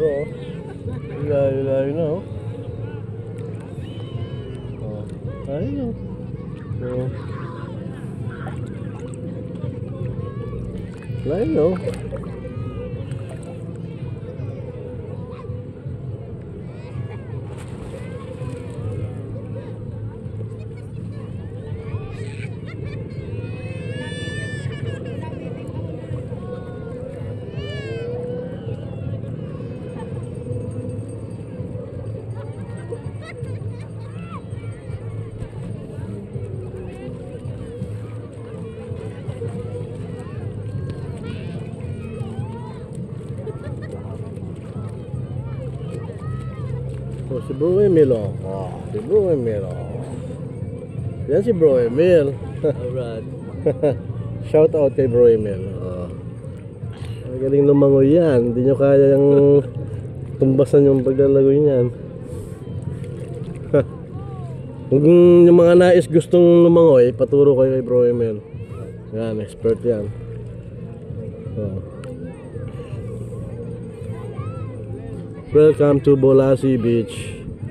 bro. Layo na oh. Ayun. Layo. Oh, si Bro Emil oh. Si Bro Emil oh. Yan si Bro Emil. Alright. Shout out kay Bro Emil. Magaling lumangoy yan. Hindi nyo kaya yung tumbasan yung paglalagoy niyan. Kung yung mga nais gustong lumangoy, paturo kayo kay Bro Emil. Yan, expert yan. Welcome to Bolasi Beach.